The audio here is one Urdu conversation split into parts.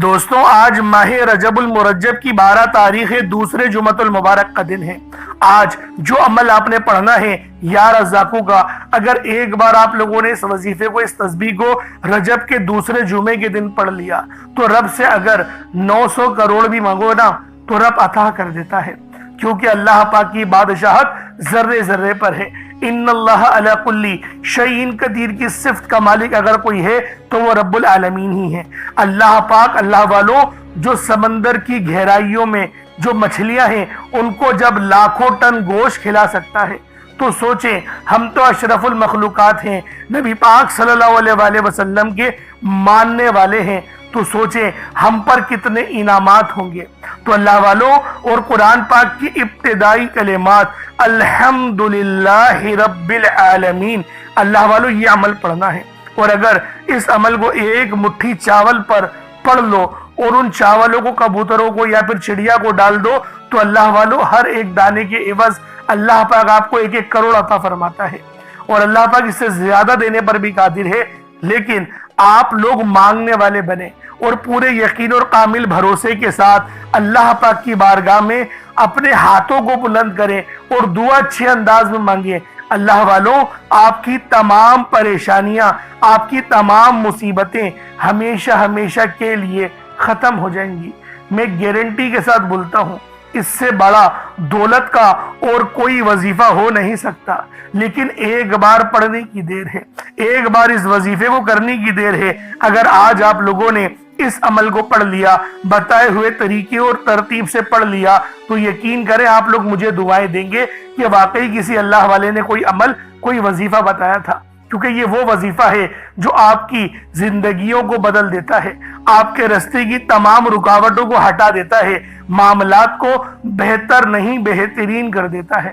دوستوں آج ماہ رجب المرجب کی 12 تاریخ دوسرے جمعۃ المبارک کا دن ہے۔ آج جو عمل آپ نے پڑھنا ہے یا رزاقوں کا، اگر ایک بار آپ لوگوں نے اس وظیفے کو، اس تسبیح کو رجب کے دوسرے جمعے کے دن پڑھ لیا تو رب سے اگر 900 کروڑ بھی مانگو نا تو رب عطا کر دیتا ہے، کیونکہ اللہ پاک کی بادشاہت ذرے ذرے پر ہے۔ ان اللہ علی کل شیء قدیر کی صفت کا مالک اگر کوئی ہے تو وہ رب العالمین ہی ہے۔ اللہ پاک، اللہ والوں، جو سمندر کی گہرائیوں میں جو مچھلیاں ہیں ان کو جب لاکھوں ٹن گوشت کھلا سکتا ہے تو سوچیں، ہم تو اشرف المخلوقات ہیں، نبی پاک صلی اللہ علیہ وآلہ وسلم کے ماننے والے ہیں، تو سوچیں ہم پر کتنے انعامات ہوں گے۔ تو اللہ والوں، اور قرآن پاک کی ابتدائی کلمات الحمدللہ رب العالمین، اللہ والوں یہ عمل پڑھنا ہے، اور اگر اس عمل کو ایک مٹھی چاول پر پڑھ لو اور ان چاولوں کو کبوتروں کو یا پھر چڑیا کو ڈال دو تو اللہ والوں ہر ایک دانے کے عوض اللہ پاک آپ کو 1 کروڑ عطا فرماتا ہے، اور اللہ پاک اس سے زیادہ دینے پر بھی قادر ہے۔ لیکن آپ لوگ مانگنے والے بنے اور پورے یقین اور کامل بھروسے کے ساتھ اللہ پاک کی بارگاہ میں اپنے ہاتھوں کو بلند کریں اور دعا اچھے انداز میں مانگیں۔ اللہ والوں، آپ کی تمام پریشانیاں، آپ کی تمام مصیبتیں ہمیشہ ہمیشہ کے لیے ختم ہو جائیں گی۔ میں گارنٹی کے ساتھ بولتا ہوں، اس سے بڑا دولت کا اور کوئی وظیفہ ہو نہیں سکتا، لیکن ایک بار پڑھنے کی دیر ہے، ایک بار اس وظیفے کو کرنے کی دیر ہے۔ اگر آج آپ لوگوں نے اس عمل کو پڑھ لیا، بتائے ہوئے طریقے اور ترتیب سے پڑھ لیا، تو یقین کریں آپ لوگ مجھے دعائیں دیں گے کہ واقعی کسی اللہ والے نے کوئی عمل، کوئی وظیفہ بتایا تھا، کیونکہ یہ وہ وظیفہ ہے جو آپ کی زندگیوں کو بدل دیتا ہے، آپ کے راستے کی تمام رکاوٹوں کو ہٹا دیتا ہے، معاملات کو بہتر نہیں بہترین کر دیتا ہے۔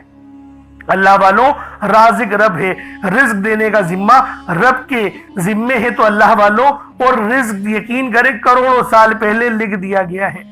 اللہ والوں، رازق رب ہے، رزق دینے کا ذمہ رب کے ذمے ہے، تو اللہ والوں، اور رزق یقین کریں کروڑوں سال پہلے لکھ دیا گیا ہے۔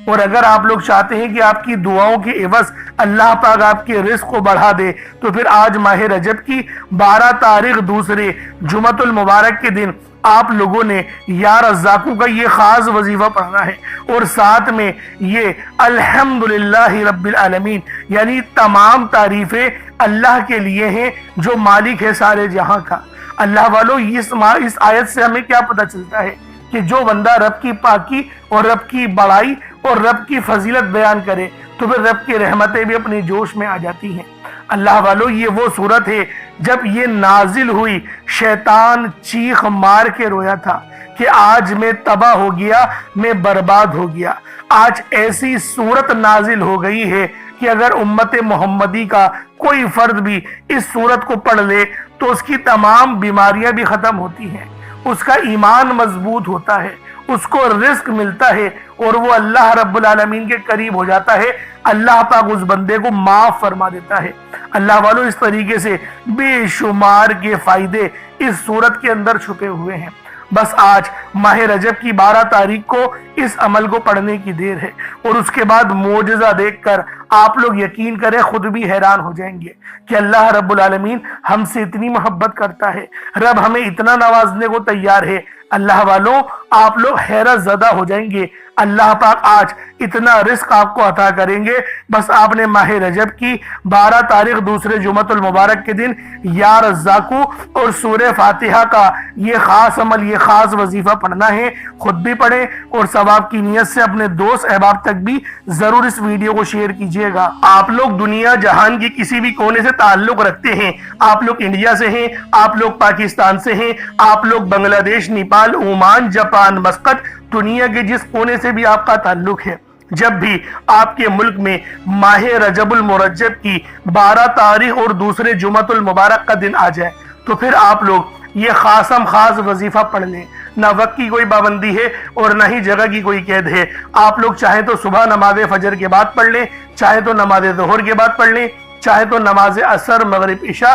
اور اگر آپ لوگ چاہتے ہیں کہ آپ کی دعاؤں کے عوض اللہ پاک آپ کے رزق کو بڑھا دے تو پھر آج ماہ رجب کی 12 تاریخ دوسرے جمعۃ المبارک کے دن آپ لوگوں نے یا رزاقوں کا یہ خاص وظیفہ پڑھنا ہے، اور ساتھ میں یہ الحمدللہ رب العالمین، یعنی تمام تعریفیں اللہ کے لیے ہیں جو مالک ہے سارے جہاں کا۔ اللہ والوں، اس آیت سے ہمیں کیا پتہ چلتا ہے کہ جو بندہ رب کی پاکی اور رب کی بڑائی اور رب کی فضیلت بیان کرے تو پھر رب کی رحمتیں بھی اپنے جوش میں آ جاتی ہیں۔ اللہ والوں، یہ وہ صورت ہے جب یہ نازل ہوئی، شیطان چیخ مار کے رویا تھا کہ آج میں تباہ ہو گیا، میں برباد ہو گیا۔ آج ایسی صورت نازل ہو گئی ہے کہ اگر امت محمدی کا کوئی فرد بھی اس صورت کو پڑھ لے تو اس کی تمام بیماریاں بھی ختم ہوتی ہیں، اس کا ایمان مضبوط ہوتا ہے، اس کو رزق ملتا ہے، اور وہ اللہ رب العالمین کے قریب ہو جاتا ہے، اللہ پاک اس بندے کو معاف فرما دیتا ہے۔ اللہ والوں، اس طریقے سے بے شمار کے فائدے اس صورت کے اندر چھپے ہوئے ہیں۔ بس آج ماہ رجب کی 12 تاریخ کو اس عمل کو پڑھنے کی دیر ہے، اور اس کے بعد معجزہ دیکھ کر آپ لوگ یقین کریں خود بھی حیران ہو جائیں گے کہ اللہ رب العالمین ہم سے اتنی محبت کرتا ہے، رب ہمیں اتنا نوازنے کو تیار ہے۔ اللہ والوں، آپ لوگ حیرت زدہ ہو جائیں گے، اللہ پاک آج اتنا رزق آپ کو عطا کریں گے۔ بس آپ نے ماہ رجب کی 12 تاریخ دوسرے جمعۃ المبارک کے دن یا رزاقو اور سورہ فاتحہ کا یہ خاص عمل، یہ خاص وظیفہ پڑھنا ہے۔ خود بھی پڑھیں اور ثواب کی نیت سے اپنے دوست احباب تک بھی ضرور اس ویڈیو کو شیئر کیجیے گا۔ آپ لوگ دنیا جہان کی کسی بھی کونے سے تعلق رکھتے ہیں، آپ لوگ انڈیا سے ہیں، آپ لوگ پاکستان سے ہیں، آپ لوگ بنگلہ دیش، نیپال، عمان، جاپان، مسقط، دنیا کے جس کونے سے بھی آپ کا تعلق ہے، جب بھی آپ کے ملک میں ماہ رجب المرجب کی 12 تاریخ اور دوسرے جمعۃ المبارک کا دن آ جائے تو پھر آپ لوگ یہ خاص وظیفہ پڑھ لیں۔ نہ وقت کی کوئی پابندی ہے اور نہ ہی جگہ کی کوئی قید ہے۔ آپ لوگ چاہیں تو صبح نماز فجر کے بعد پڑھ لیں، چاہے تو نماز ظہر کے بعد پڑھ لیں، چاہے تو نماز عصر، مغرب، عشاء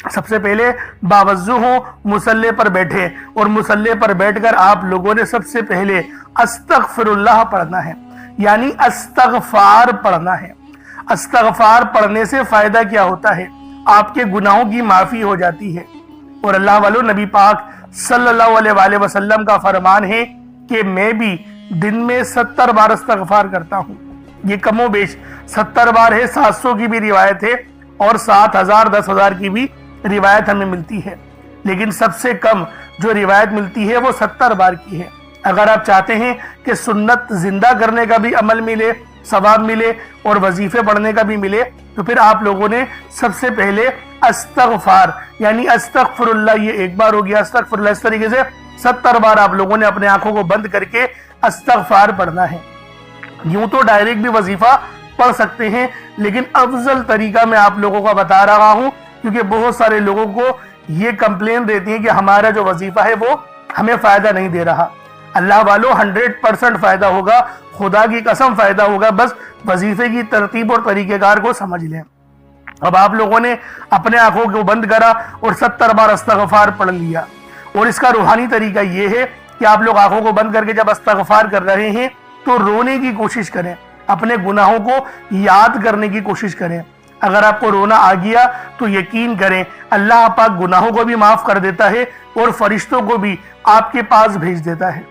سب سے پہلے باوضو ہو، مصلی پر بیٹھے، اور مصلی پر بیٹھ کر آپ لوگوں نے سب سے پہلے استغفر اللہ پڑھنا ہے، یعنی استغفار پڑھنا ہے۔ استغفار پڑھنے سے فائدہ کیا ہوتا ہے؟ آپ کے گناہوں کی معافی ہو جاتی ہے، اور اللہ والو نبی پاک صلی اللہ علیہ وآلہ وسلم کا فرمان ہے کہ میں بھی دن میں 70 بار استغفار کرتا ہوں۔ یہ کم و بیش 70 بار ہے، 700 کی بھی روایت ہے اور 7000 10,000 کی بھی روایت ہمیں ملتی ہے، لیکن سب سے کم جو روایت ملتی ہے وہ 70 بار کی ہے۔ اگر آپ چاہتے ہیں کہ سنت زندہ کرنے کا بھی عمل ملے، ثواب ملے اور وظیفے پڑھنے کا بھی ملے، تو پھر آپ لوگوں نے سب سے پہلے استغفار یعنی استغفر اللہ، یہ ایک بار ہو گیا، استغفر اللہ، اس طریقے سے 70 بار آپ لوگوں نے اپنے آنکھوں کو بند کر کے استغفار پڑھنا ہے۔ یوں تو ڈائریکٹ بھی وظیفہ پڑھ سکتے ہیں، لیکن افضل طریقہ میں آپ لوگوں کا بتا رہا ہوں، کیونکہ بہت سارے لوگوں کو یہ کمپلین رہتی ہے کہ ہمارا جو وظیفہ ہے وہ ہمیں فائدہ نہیں دے رہا۔ اللہ والو 100% فائدہ ہوگا، خدا کی قسم فائدہ ہوگا، بس وظیفے کی ترتیب اور طریقہ کار کو سمجھ لیں۔ اب آپ لوگوں نے اپنے آنکھوں کو بند کرا اور 70 بار استغفار پڑھ لیا، اور اس کا روحانی طریقہ یہ ہے کہ آپ لوگ آنکھوں کو بند کر کے جب استغفار کر رہے ہیں تو رونے کی کوشش کریں، اپنے گناہوں کو یاد کرنے کی کوشش کریں۔ اگر آپ کو رونا آ گیا تو یقین کریں اللہ پاک گناہوں کو بھی معاف کر دیتا ہے اور فرشتوں کو بھی آپ کے پاس بھیج دیتا ہے۔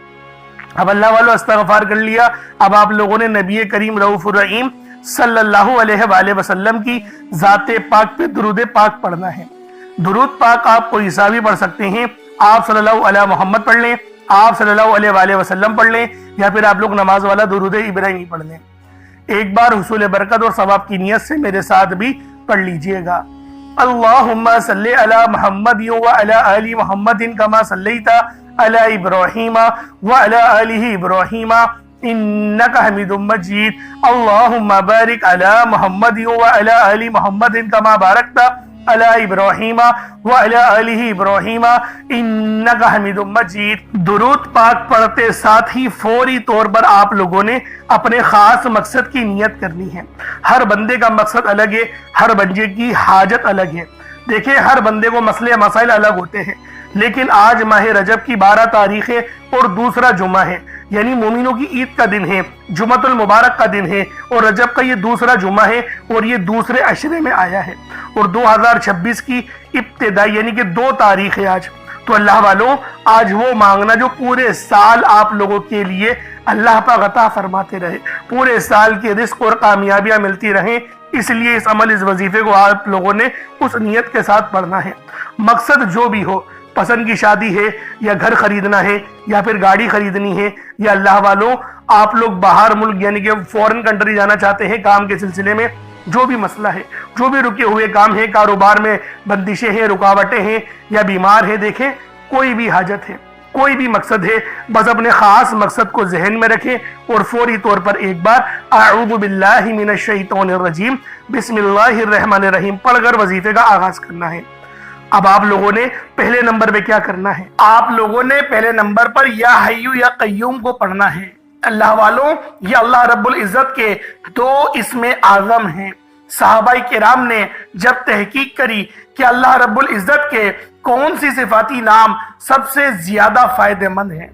اب اللہ والو استغفار کر لیا، اب آپ لوگوں نے نبی کریم رؤوف الرحیم صلی اللہ علیہ وآلہ وسلم کی ذات پاک پہ درود پاک پڑھنا ہے۔ درود پاک آپ کو عیسیٰ بھی پڑھ سکتے ہیں، آپ صلی اللہ علیہ محمد پڑھ لیں، آپ صلی اللہ علیہ وآلہ وسلم پڑھ لیں، یا پھر آپ لوگ نماز والا درود ابراہیمی پڑھ لیں۔ ایک بار حصول برکت اور ثواب کی نیت سے میرے ساتھ بھی پڑھ لیجئے گا۔ اللہم صلی علی محمد وعلی آل محمد کما صلیت علی ابراہیم وعلی آل ابراہیم انکا حمید مجید۔ اللہم بارک علی محمد وعلی آل محمد کما بارکت علی ابراہیم وعلی آل ابراہیم انکا حمید مجید۔ درود پاک پڑھتے ساتھ ہی فوری طور پر آپ لوگوں نے اپنے خاص مقصد کی نیت کرنی ہے۔ ہر بندے کا مقصد الگ ہے، ہر بندے کی حاجت الگ ہے۔ دیکھیں ہر بندے کو مسئلے مسائل الگ ہوتے ہیں، لیکن آج ماہ رجب کی 12 تاریخ ہے اور دوسرا جمعہ ہے، یعنی مومنوں کی عید کا دن ہے، جمعۃ المبارک کا دن ہے، اور رجب کا یہ دوسرا جمعہ ہے اور یہ دوسرے عشرے میں آیا ہے، اور 2026 کی ابتدائی یعنی کہ 2 تاریخ ہے آج۔ تو اللہ والوں آج وہ مانگنا جو پورے سال آپ لوگوں کے لیے اللہ پاک عطا فرماتے رہے، پورے سال کے رزق اور کامیابیاں ملتی رہیں، اس لیے اس عمل اس وظیفے کو آپ لوگوں نے اس نیت کے ساتھ پڑھنا ہے۔ مقصد جو بھی ہو، پسند کی شادی ہے یا گھر خریدنا ہے یا پھر گاڑی خریدنی ہے، یا اللہ والوں آپ لوگ باہر ملک یعنی کہ فورن کنٹری جانا چاہتے ہیں کام کے سلسلے میں، جو بھی مسئلہ ہے، جو بھی رکے ہوئے کام ہے، کاروبار میں بندشیں ہیں، رکاوٹیں ہیں یا بیمار ہیں، دیکھیں کوئی بھی حاجت ہے، کوئی بھی مقصد ہے، بس اپنے خاص مقصد کو ذہن میں رکھیں اور فوری طور پر ایک بار اعوذ باللہ من الشیطان الرجیم بسم اللہ الرحمن الرحیم پڑھ کر وظیفے کا آغاز کرنا ہے۔ اب آپ لوگوں نے پہلے نمبر پہ کیا کرنا ہے؟ آپ لوگوں نے پہلے نمبر پر یا حیو یا قیوم کو پڑھنا ہے۔ اللہ والوں یہ اللہ رب العزت کے 2 اسم اعظم ہیں۔ صحابہ کرام نے جب تحقیق کری کہ اللہ رب العزت کے کون سی صفاتی نام سب سے زیادہ فائدہ مند ہیں،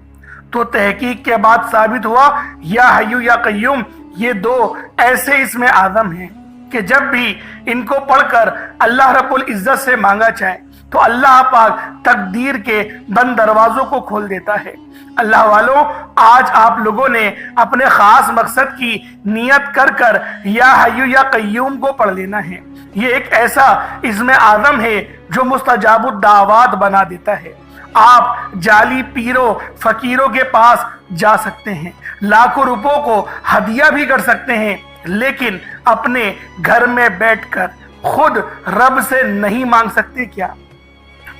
تو تحقیق کے بعد ثابت ہوا یا حیو یا قیوم یہ 2 ایسے اسم اعظم ہیں کہ جب بھی ان کو پڑھ کر اللہ رب العزت سے مانگا جائے تو اللہ پاک تقدیر کے بند دروازوں کو کھول دیتا ہے۔ اللہ والوں آج آپ لوگوں نے اپنے خاص مقصد کی نیت کر کر یا حیو یا قیوم کو پڑھ لینا ہے۔ یہ ایک ایسا اسم اعظم ہے جو مستجاب الدعوات بنا دیتا ہے۔ آپ جعلی پیروں فقیروں کے پاس جا سکتے ہیں، لاکھوں روپوں کو ہدیہ بھی کر سکتے ہیں، لیکن اپنے گھر میں بیٹھ کر خود رب سے نہیں مانگ سکتے کیا؟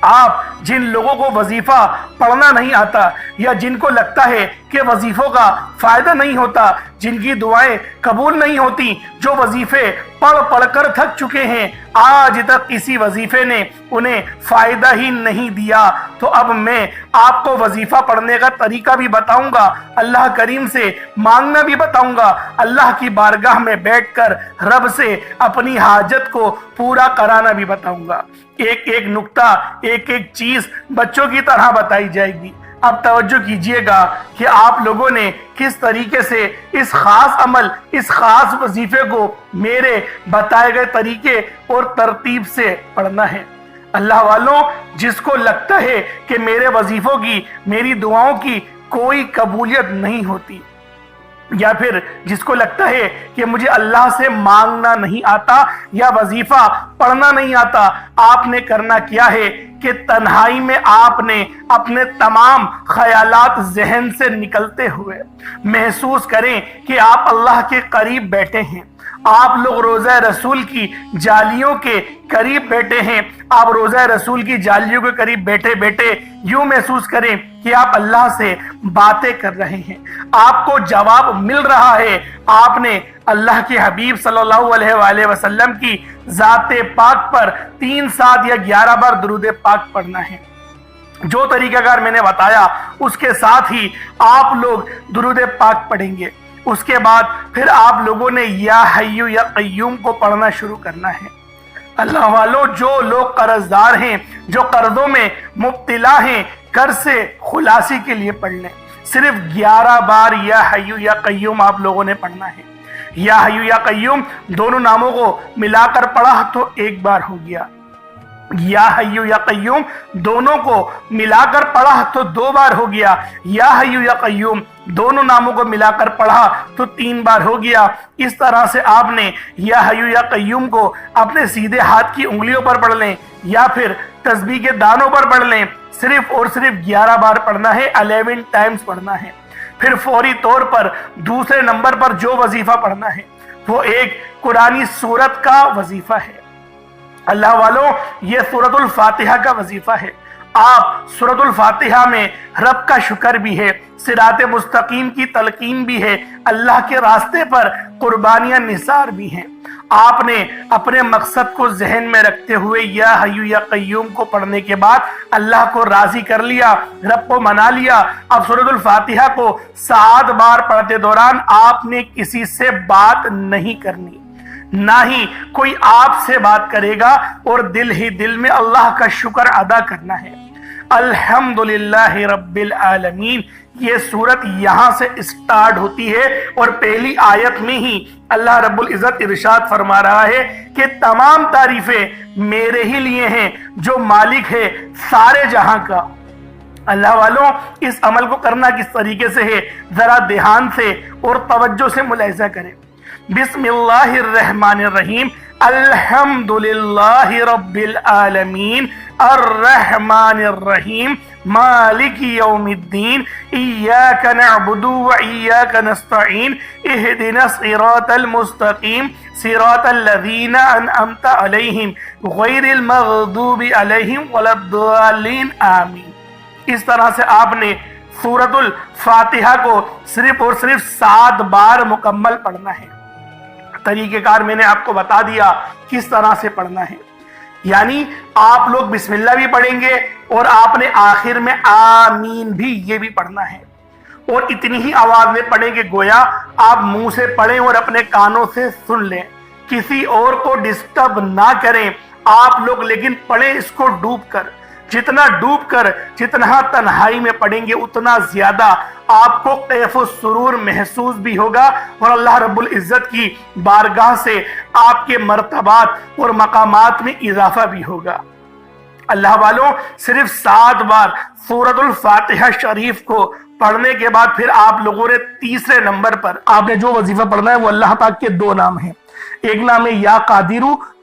آپ جن لوگوں کو وظیفہ پڑھنا نہیں آتا یا جن کو لگتا ہے کہ وظیفوں کا فائدہ نہیں ہوتا، جن کی دعائیں قبول نہیں ہوتی، جو وظیفے پڑھ پڑھ کر تھک چکے ہیں، آج تک کسی وظیفے نے انہیں فائدہ ہی نہیں دیا، تو اب میں آپ کو وظیفہ پڑھنے کا طریقہ بھی بتاؤں گا، اللہ کریم سے مانگنا بھی بتاؤں گا، اللہ کی بارگاہ میں بیٹھ کر رب سے اپنی حاجت کو پورا کرانا بھی بتاؤں گا۔ ایک ایک نکتہ، ایک ایک چیز بچوں کی طرح بتائی جائے گی۔ اب توجہ کیجئے گا کہ آپ لوگوں نے کس طریقے سے اس خاص عمل، اس خاص وظیفے کو میرے بتائے گئے طریقے اور ترتیب سے پڑھنا ہے۔ اللہ والوں، جس کو لگتا ہے کہ میرے وظیفوں کی، میری دعاؤں کی کوئی قبولیت نہیں ہوتی، یا پھر جس کو لگتا ہے کہ مجھے اللہ سے مانگنا نہیں آتا یا وظیفہ پڑھنا نہیں آتا، آپ نے کرنا کیا ہے کہ تنہائی میں آپ نے اپنے تمام خیالات ذہن سے نکلتے ہوئے محسوس کریں کہ آپ اللہ کے قریب بیٹھے ہیں، آپ لوگ روضہ رسول کی جالیوں کے قریب بیٹھے ہیں، آپ روضہ رسول کی جالیوں کے قریب بیٹھے بیٹھے یوں محسوس کریں کہ آپ اللہ سے باتیں کر رہے ہیں، آپ کو جواب مل رہا ہے، آپ نے اللہ کے حبیب صلی اللہ علیہ وآلہ وسلم کی ذات پاک پر 3 7 یا 11 بار درود پاک پڑھنا ہے۔ جو طریقہ کار میں نے بتایا اس کے ساتھ ہی آپ لوگ درود پاک پڑھیں گے۔ اس کے بعد پھر آپ لوگوں نے یا حیو یا قیوم کو پڑھنا شروع کرنا ہے۔ اللہ والوں، جو لوگ قرض دار ہیں، جو قرضوں میں مبتلا ہیں، قرض سے خلاصی کے لیے پڑھ لیں۔ صرف 11 بار یا حیو یا قیوم آپ لوگوں نے پڑھنا ہے۔ یا حیو یا قیوم دونوں ناموں کو ملا کر پڑھا تو 1 بار ہو گیا، یا حیو یا قیوم دونوں کو ملا کر پڑھا تو 2 بار ہو گیا، یا حیو یا قیوم دونوں ناموں کو ملا کر پڑھا تو 3 بار ہو گیا۔ اس طرح سے آپ نے یا حیو یا قیوم کو اپنے سیدھے ہاتھ کی انگلیوں پر پڑھ لیں یا پھر تسبیح کے دانوں پر پڑھ لیں، صرف اور صرف 11 بار پڑھنا ہے، 11 ٹائمز پڑھنا ہے۔ پھر فوری طور پر دوسرے نمبر پر جو وظیفہ پڑھنا ہے وہ ایک قرآنی سورت کا وظیفہ ہے۔ اللہ والوں، یہ سورۃ الفاتحہ کا وظیفہ ہے۔ آپ سورۃ الفاتحہ میں رب کا شکر بھی ہے، صراط مستقیم کی تلقین بھی ہے، اللہ کے راستے پر قربانیاں نثار بھی ہیں۔ آپ نے اپنے مقصد کو ذہن میں رکھتے ہوئے یا حیو یا قیوم کو پڑھنے کے بعد اللہ کو راضی کر لیا، رب کو منا لیا۔ اب سورۃ الفاتحہ کو 7 بار پڑھتے دوران آپ نے کسی سے بات نہیں کرنی، نہ ہی کوئی آپ سے بات کرے گا، اور دل ہی دل میں اللہ کا شکر ادا کرنا ہے۔ الحمدللہ رب العالمین، یہ سورت یہاں سے اسٹارٹ ہوتی ہے اور پہلی آیت میں ہی اللہ رب العزت ارشاد فرما رہا ہے کہ تمام تعریفیں میرے ہی لیے ہیں جو مالک ہے سارے جہاں کا۔ اللہ والوں، اس عمل کو کرنا کس طریقے سے ہے ذرا دھیان سے اور توجہ سے ملاحظہ کریں۔ بسم اللہ الرحمن الرحیم، الحمدللہ رب العالمین، الرحمن الرحیم، مالک یوم الدین، ایاک نعبد و ایاک نستعین، اہدنا الصراط المستقیم، صراط الذین انعمت علیہم غیر المغضوب علیہم ولا الضالین، آمین۔ اس طرح سے آپ نے سورۃ الفاتحہ کو صرف اور صرف 7 بار مکمل پڑھنا ہے۔ طریقہ کار میں نے آپ کو بتا دیا کس طرح سے پڑھنا ہے، یعنی آپ لوگ بسم اللہ بھی پڑھیں گے اور آپ نے آخر میں آمین بھی یہ بھی پڑھنا ہے، اور اتنی ہی آواز میں پڑھیں کہ گویا آپ منہ سے پڑھیں اور اپنے کانوں سے سن لیں، کسی اور کو ڈسٹرب نہ کریں آپ لوگ، لیکن پڑھیں اس کو ڈوب کر۔ جتنا ڈوب کر، جتنا تنہائی میں پڑھیں گے اتنا زیادہ آپ کو کیف و سرور محسوس بھی ہوگا، اور اللہ رب العزت کی بارگاہ سے آپ کے مرتبات اور مقامات میں اضافہ بھی ہوگا۔ اللہ والوں، صرف 7 بار سورۃ الفاتحہ شریف کو پڑھنے کے بعد پھر آپ لوگوں نے تیسرے نمبر پر آپ نے جو وظیفہ پڑھنا ہے وہ اللہ پاک کے 2 نام ہیں، ایک نام ہے یا قادرو،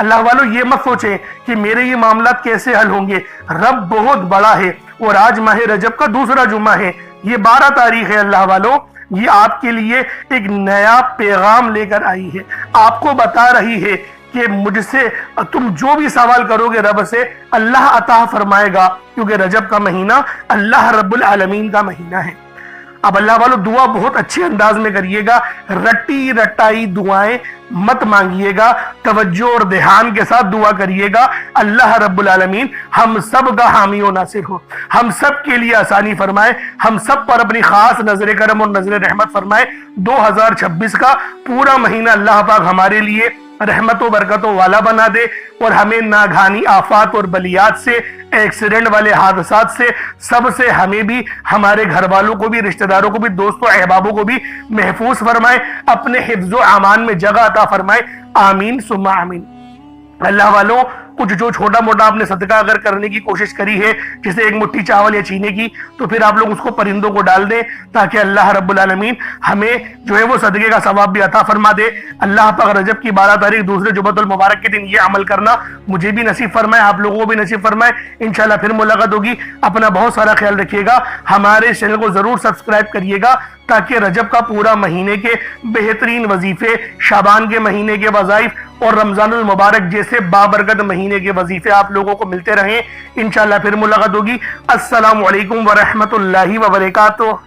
اللہ والوں یہ مت سوچیں کہ میرے یہ معاملات کیسے حل ہوں گے، رب بہت بڑا ہے، اور آج ماہ رجب کا دوسرا جمعہ ہے، یہ 12 تاریخ ہے اللہ والوں، یہ آپ کے لیے ایک نیا پیغام لے کر آئی ہے، آپ کو بتا رہی ہے کہ مجھ سے تم جو بھی سوال کرو گے رب سے اللہ عطا فرمائے گا، کیونکہ رجب کا مہینہ اللہ رب العالمین کا مہینہ ہے۔ اب اللہ والو دعا بہت اچھے انداز میں کریے گا، رٹی رٹائی دعائیں مت مانگیے گا، توجہ اور دھیان کے ساتھ دعا کریے گا، اللہ رب العالمین ہم سب کا حامی و ناصر ہو، ہم سب کے لیے آسانی فرمائے، ہم سب پر اپنی خاص نظر کرم اور نظر رحمت فرمائے۔ 2026 کا پورا مہینہ اللہ پاک ہمارے لیے رحمت و برکتوں والا بنا دے، اور ہمیں ناگہانی آفات اور بلیات سے، ایکسیڈنٹ والے حادثات سے، سب سے ہمیں بھی، ہمارے گھر والوں کو بھی، رشتہ داروں کو بھی، دوستوں احبابوں کو بھی محفوظ فرمائے، اپنے حفظ و امان میں جگہ عطا فرمائے، آمین ثم آمین۔ اللہ والوں کچھ جو چھوٹا موٹا آپ نے صدقہ اگر کرنے کی کوشش کری ہے، جیسے ایک مٹھی چاول یا چینے کی، تو پھر آپ لوگ اس کو پرندوں کو ڈال دیں، تاکہ اللہ رب العالمین ہمیں جو ہے وہ صدقے کا ثواب بھی عطا فرما دے۔ اللہ پاک رجب کی 12 تاریخ دوسرے جمعۃ المبارک کے دن یہ عمل کرنا مجھے بھی نصیب فرمائے، آپ لوگوں کو بھی نصیب فرمائے۔ انشاءاللہ پھر ملاقات ہوگی، اپنا بہت سارا خیال رکھیے گا، ہمارے چینل کو ضرور سبسکرائب کریے گا، تاکہ رجب کا پورا مہینے کے بہترین وظیفے، شعبان کے مہینے کے وظائف اور رمضان المبارک جیسے بابرکت مہینے کے وظیفے آپ لوگوں کو ملتے رہیں۔ انشاءاللہ پھر ملاقات ہوگی۔ السلام علیکم ورحمۃ اللہ وبرکاتہ۔